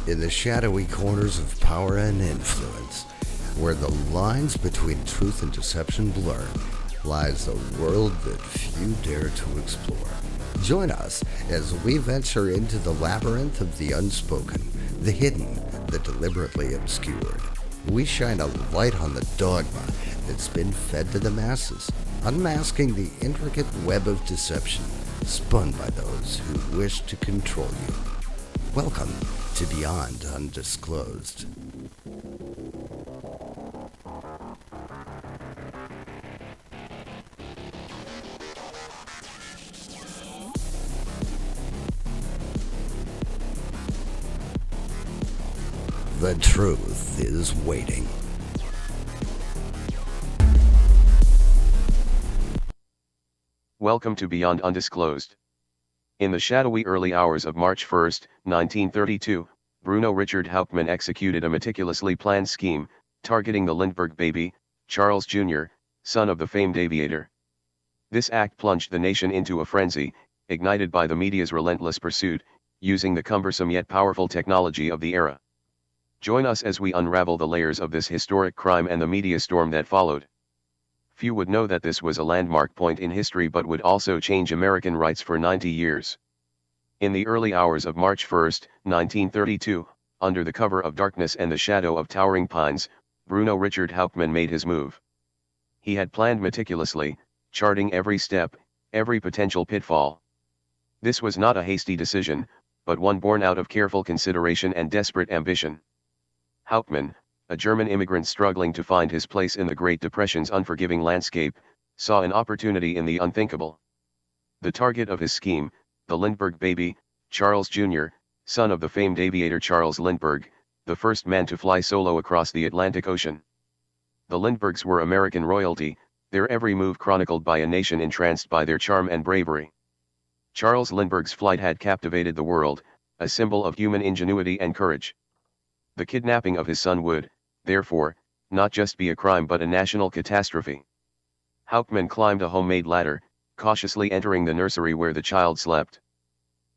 In the shadowy corners of power and influence, where the lines between truth and deception blur, lies a world that few dare to explore. Join us as we venture into the labyrinth of the unspoken, the hidden, the deliberately obscured. We shine a light on the dogma that's been fed to the masses, unmasking the intricate web of deception spun by those who wish to control you. Welcome to Beyond Undisclosed. The truth is waiting. Welcome to Beyond Undisclosed. In the shadowy early hours of March 1, 1932, Bruno Richard Hauptmann executed a meticulously planned scheme, targeting the Lindbergh baby, Charles Jr., son of the famed aviator. This act plunged the nation into a frenzy, ignited by the media's relentless pursuit, using the cumbersome yet powerful technology of the era. Join us as we unravel the layers of this historic crime and the media storm that followed. Few would know that this was a landmark point in history but would also change American rights for 90 years. In the early hours of March 1, 1932, under the cover of darkness and the shadow of towering pines, Bruno Richard Hauptmann made his move. He had planned meticulously, charting every step, every potential pitfall. This was not a hasty decision, but one born out of careful consideration and desperate ambition. Hauptmann, a German immigrant struggling to find his place in the Great Depression's unforgiving landscape, saw an opportunity in the unthinkable. The target of his scheme, the Lindbergh baby, Charles Jr., son of the famed aviator Charles Lindbergh, the first man to fly solo across the Atlantic Ocean. The Lindberghs were American royalty, their every move chronicled by a nation entranced by their charm and bravery. Charles Lindbergh's flight had captivated the world, a symbol of human ingenuity and courage. The kidnapping of his son would, therefore, not just be a crime but a national catastrophe. Hauptmann climbed a homemade ladder, cautiously entering the nursery where the child slept.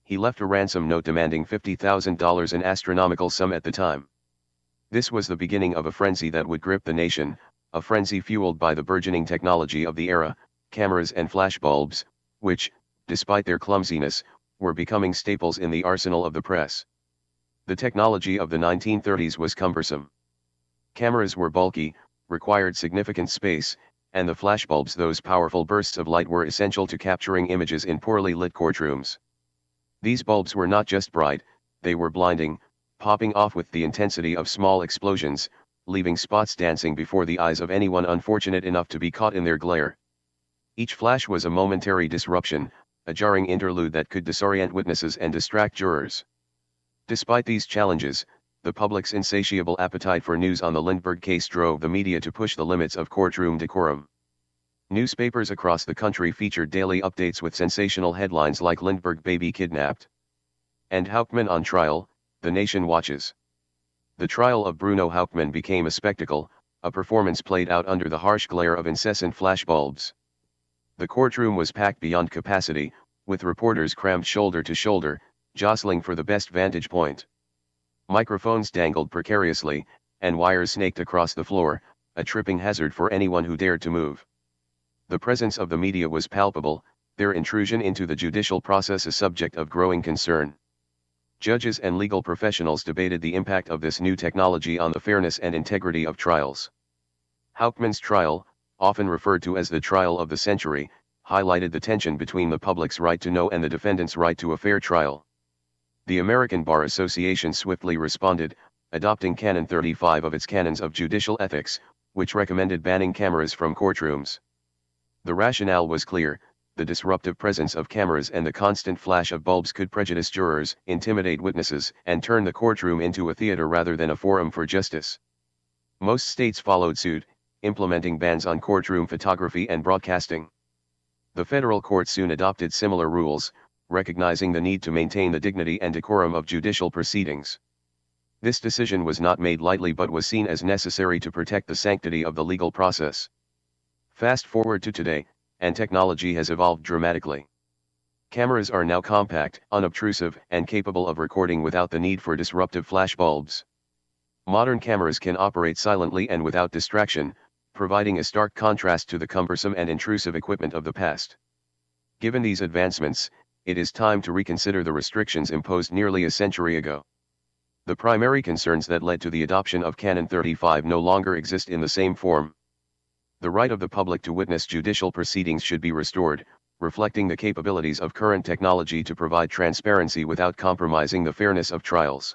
He left a ransom note demanding $50,000, an astronomical sum at the time. This was the beginning of a frenzy that would grip the nation, a frenzy fueled by the burgeoning technology of the era, cameras and flashbulbs, which, despite their clumsiness, were becoming staples in the arsenal of the press. The technology of the 1930s was cumbersome. Cameras were bulky, required significant space, and the flashbulbs, those powerful bursts of light, were essential to capturing images in poorly lit courtrooms. These bulbs were not just bright, they were blinding, popping off with the intensity of small explosions, leaving spots dancing before the eyes of anyone unfortunate enough to be caught in their glare. Each flash was a momentary disruption, a jarring interlude that could disorient witnesses and distract jurors. Despite these challenges, the public's insatiable appetite for news on the Lindbergh case drove the media to push the limits of courtroom decorum. Newspapers across the country featured daily updates with sensational headlines like "Lindbergh baby kidnapped" and "Hauptmann on trial, the nation watches." The trial of Bruno Hauptmann became a spectacle, a performance played out under the harsh glare of incessant flashbulbs. The courtroom was packed beyond capacity, with reporters crammed shoulder to shoulder, jostling for the best vantage point. Microphones dangled precariously, and wires snaked across the floor, a tripping hazard for anyone who dared to move. The presence of the media was palpable, their intrusion into the judicial process a subject of growing concern. Judges and legal professionals debated the impact of this new technology on the fairness and integrity of trials. Hauptmann's trial, often referred to as the trial of the century, highlighted the tension between the public's right to know and the defendant's right to a fair trial. The American Bar Association swiftly responded, adopting Canon 35 of its Canons of Judicial Ethics, which recommended banning cameras from courtrooms. The rationale was clear: the disruptive presence of cameras and the constant flash of bulbs could prejudice jurors, intimidate witnesses, and turn the courtroom into a theater rather than a forum for justice. Most states followed suit, implementing bans on courtroom photography and broadcasting. The federal court soon adopted similar rules, recognizing the need to maintain the dignity and decorum of judicial proceedings. This decision was not made lightly but was seen as necessary to protect the sanctity of the legal process. Fast forward to today, and technology has evolved dramatically. Cameras are now compact, unobtrusive, and capable of recording without the need for disruptive flashbulbs. Modern cameras can operate silently and without distraction, providing a stark contrast to the cumbersome and intrusive equipment of the past. Given these advancements, it is time to reconsider the restrictions imposed nearly a century ago. The primary concerns that led to the adoption of Canon 35 no longer exist in the same form. The right of the public to witness judicial proceedings should be restored, reflecting the capabilities of current technology to provide transparency without compromising the fairness of trials.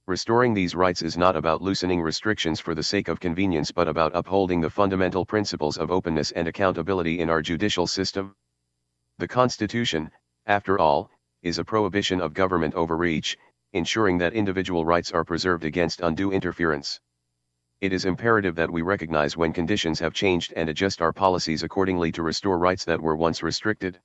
Restoring these rights is not about loosening restrictions for the sake of convenience but about upholding the fundamental principles of openness and accountability in our judicial system. The Constitution, after all, is a prohibition of government overreach, ensuring that individual rights are preserved against undue interference. It is imperative that we recognize when conditions have changed and adjust our policies accordingly to restore rights that were once restricted.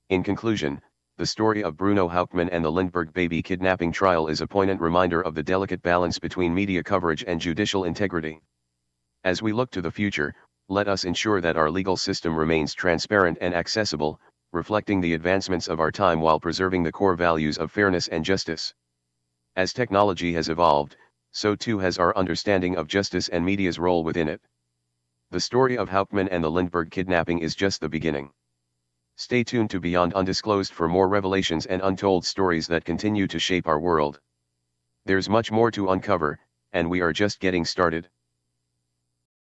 In conclusion, the story of Bruno Hauptmann and the Lindbergh baby kidnapping trial is a poignant reminder of the delicate balance between media coverage and judicial integrity. As we look to the future, let us ensure that our legal system remains transparent and accessible, reflecting the advancements of our time while preserving the core values of fairness and justice. As technology has evolved, so too has our understanding of justice and media's role within it. The story of Hauptmann and the Lindbergh kidnapping is just the beginning. Stay tuned to Beyond Undisclosed for more revelations and untold stories that continue to shape our world. There's much more to uncover, and we are just getting started.